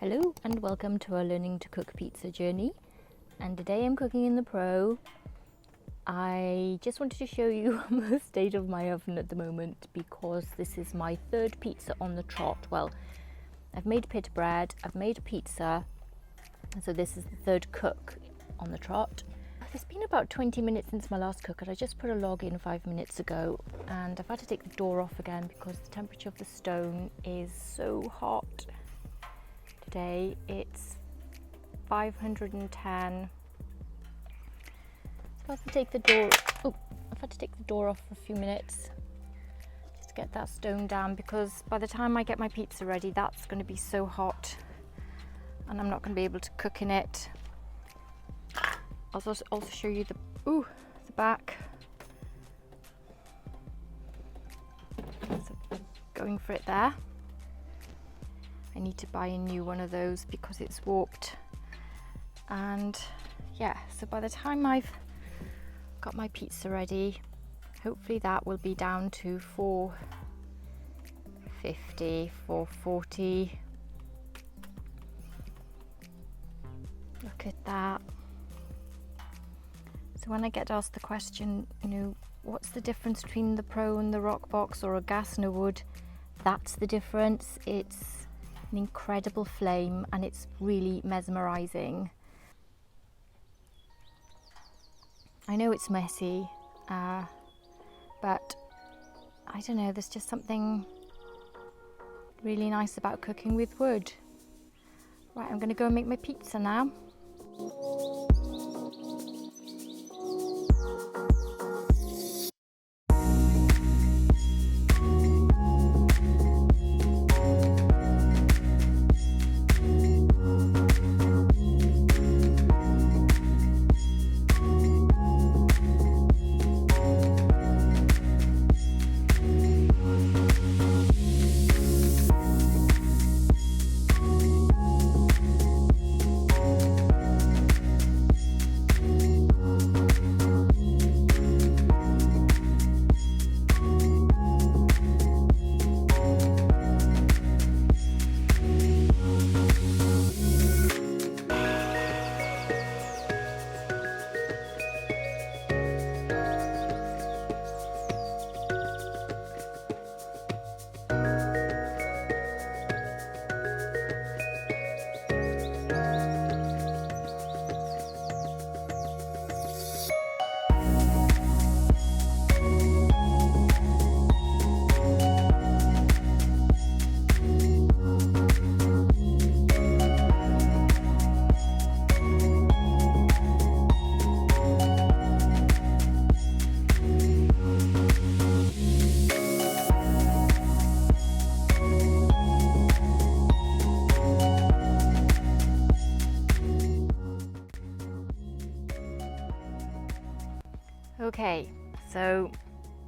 Hello and welcome to our learning to cook pizza journey, and today I'm cooking in the Pro. I just wanted to show you the state of my oven at the moment because this is my third pizza on the trot. Well, I've made pita bread, I've made pizza, so this is the third cook on the trot. It's been about 20 minutes since my last cook and I just put a log in 5 minutes ago, and I've had to take the door off again because the temperature of the stone is so hot. Today it's 510. So I've had to take the door. I've had to take the door off for a few minutes just to get that stone down, because by the time I get my pizza ready, that's going to be so hot, and I'm not going to be able to cook in it. I'll also show you the back. So going for it there. I need to buy a new one of those because it's warped. And yeah, so by the time I've got my pizza ready, hopefully that will be down to 450, 440. Look at that. So when I get asked the question, what's the difference between the Pro and the Rock Box or a gas and a wood? That's the difference. It's an incredible flame and it's really mesmerizing. I know it's messy, but I don't know, there's just something really nice about cooking with wood. Right, I'm going to go and make my pizza now. Okay, so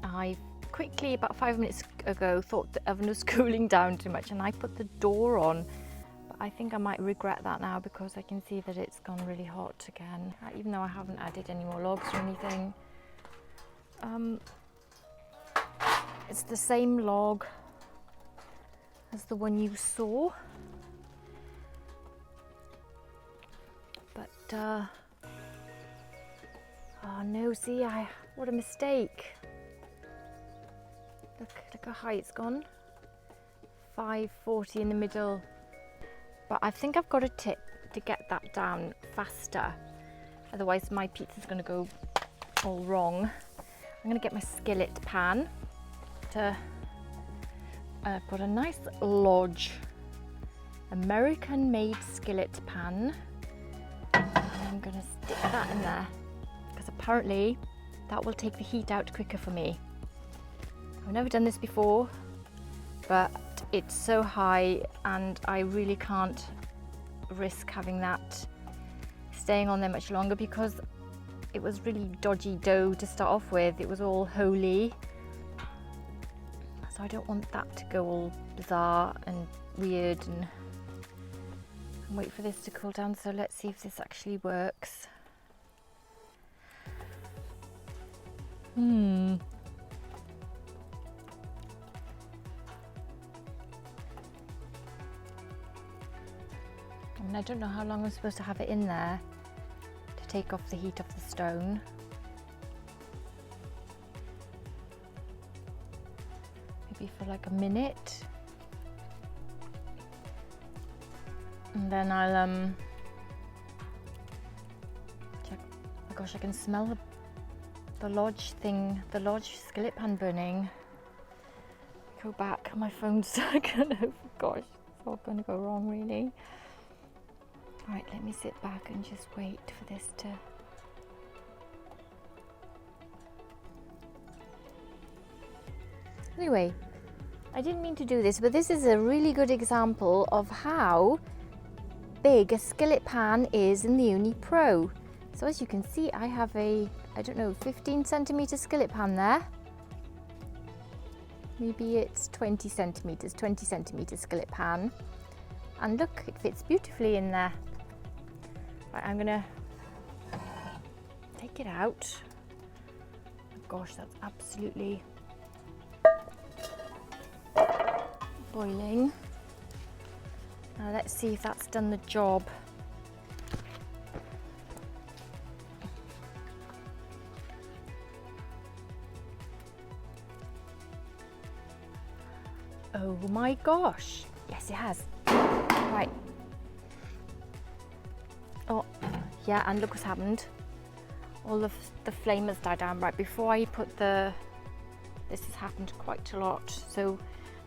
I quickly, about 5 minutes ago, thought the oven was cooling down too much and I put the door on, but I think I might regret that now because I can see that it's gone really hot again, even though I haven't added any more logs or anything. It's the same log as the one you saw, but oh no, see, what a mistake. Look how high it's gone. 540 in the middle. But I think I've got a tip to get that down faster. Otherwise my pizza's gonna go all wrong. I'm gonna get my skillet pan to, I've got a nice Lodge American made skillet pan. And I'm gonna stick that in there, because apparently that will take the heat out quicker for me. I've never done this before, but it's so high and I really can't risk having that staying on there much longer because it was really dodgy dough to start off with. It was all holy, so I don't want that to go all bizarre and weird and wait for this to cool down. So let's see if this actually works. And I don't know how long I'm supposed to have it in there to take off the heat of the stone. Maybe for like a minute. And then I'll check. Oh gosh, I can smell the lodge thing, the lodge skillet pan burning. Go back, my phone's gonna, gosh, it's all gonna go wrong really. Right, let me sit back and just wait for this to... Anyway, I didn't mean to do this, but this is a really good example of how big a skillet pan is in the Ooni Pro. So as you can see, I have a, I don't know, 15 centimeter skillet pan there. Maybe it's 20 centimeters skillet pan. And look, it fits beautifully in there. Right, I'm gonna take it out. Oh gosh, that's absolutely boiling. Now let's see if that's done the job. Oh my gosh, yes it has. Right. Oh, yeah, and look what's happened. All of the flame has died down. Right, before I put the... This has happened quite a lot. So,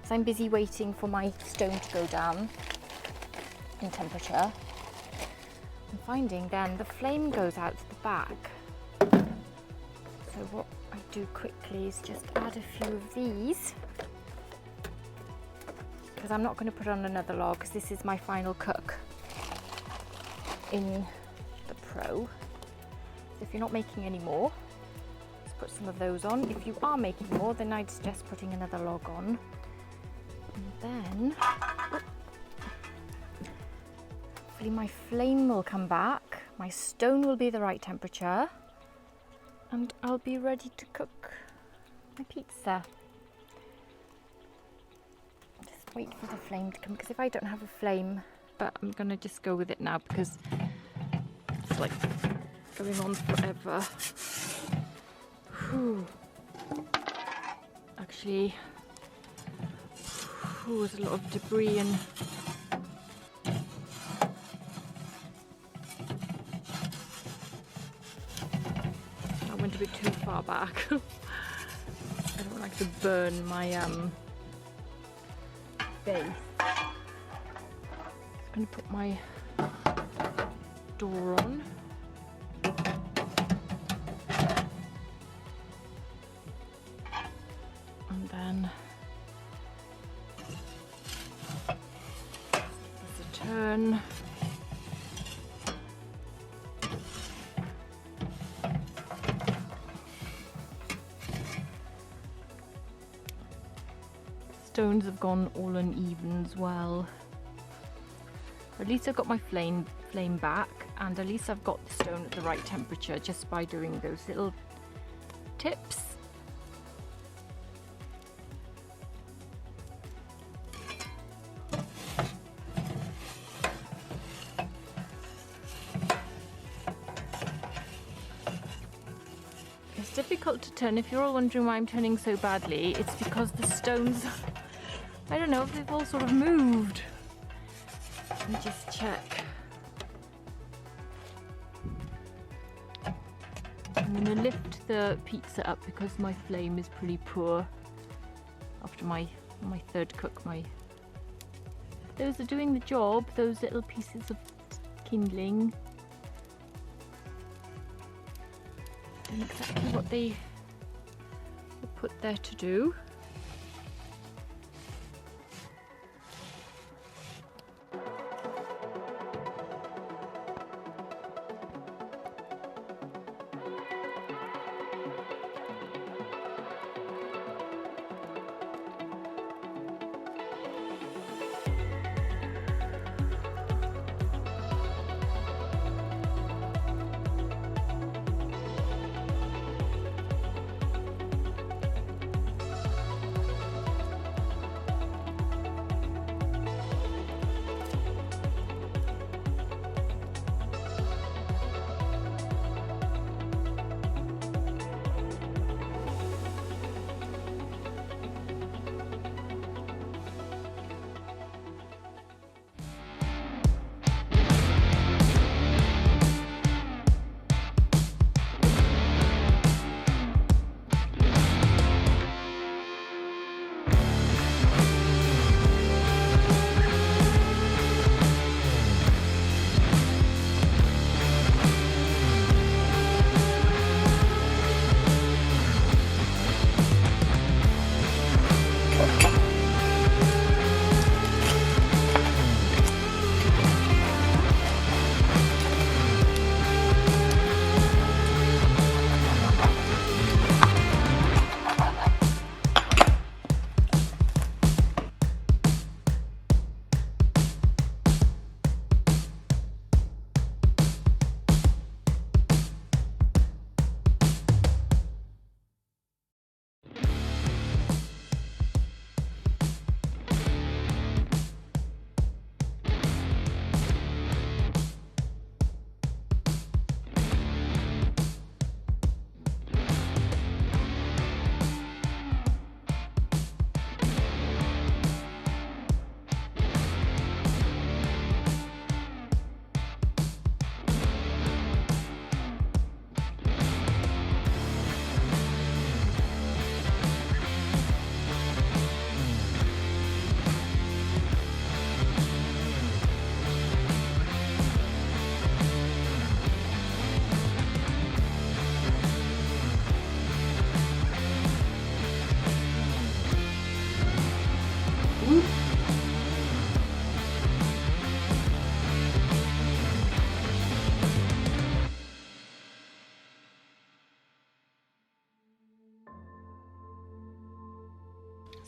as I'm busy waiting for my stone to go down in temperature, I'm finding then the flame goes out to the back. So what I do quickly is just add a few of these. Because I'm not going to put on another log because this is my final cook in the Pro. So if you're not making any more, just put some of those on. If you are making more, then I'd suggest putting another log on. And then hopefully my flame will come back, my stone will be the right temperature, and I'll be ready to cook my pizza. Wait for the flame to come, because if I don't have a flame, but I'm gonna just go with it now because it's like going on forever. Whew. Actually, there's a lot of debris and I went a bit too far back. I don't like to burn my base. I'm going to put my door on. And then give this a turn. Stones have gone all uneven as well. At least I've got my flame back, and at least I've got the stone at the right temperature just by doing those little tips. It's difficult to turn. If you're all wondering why I'm turning so badly, it's because the stones, I don't know, they've all sort of moved. Let me just check. I'm going to lift the pizza up because my flame is pretty poor after my third cook. Those are doing the job, those little pieces of kindling. Doing exactly what they were put there to do.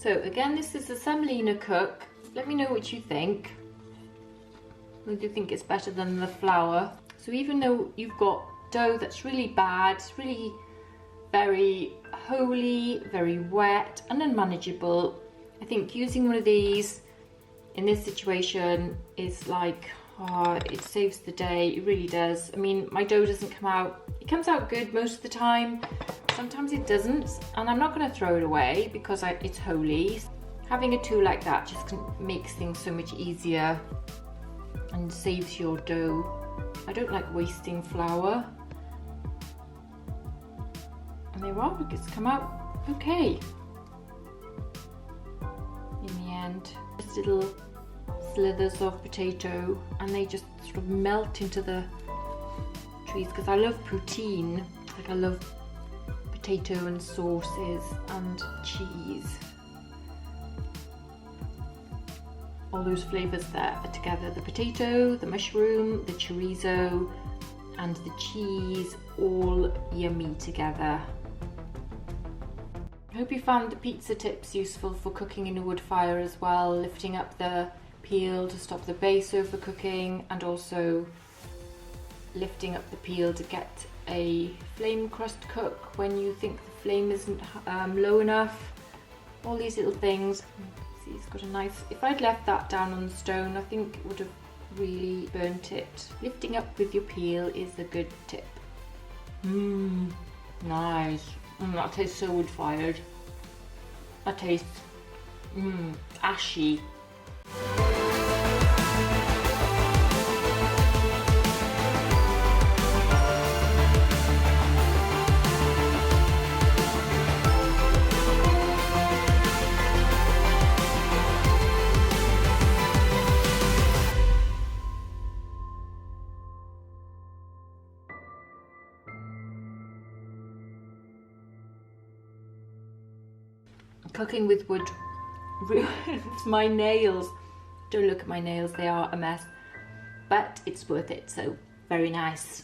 So again, this is a semolina cook. Let me know what you think. Whether you think it's better than the flour. So even though you've got dough that's really bad, it's really very holy, very wet and unmanageable, I think using one of these in this situation is like, oh, it saves the day. It really does. I mean, my dough doesn't come out, it comes out good most of the time. Sometimes it doesn't, and I'm not going to throw it away because it's holy. Having a tool like that just makes things so much easier and saves your dough. I don't like wasting flour. And there are, it's come out okay. In the end, just little slithers of potato, and they just sort of melt into the trees because I love poutine. Like I love potato and sauces and cheese. All those flavours there are together. The potato, the mushroom, the chorizo and the cheese, all yummy together. I hope you found the pizza tips useful for cooking in a wood fire as well, lifting up the peel to stop the base overcooking, and also lifting up the peel to get a flame crust cook when you think the flame isn't low enough. All these little things. See, it's got a nice, if I'd left that down on the stone, I think it would have really burnt it. Lifting up with your peel is a good tip. Nice. That tastes so wood fired. That tastes ashy. Cooking with wood ruins my nails. Don't look at my nails, they are a mess. But it's worth it, so very nice.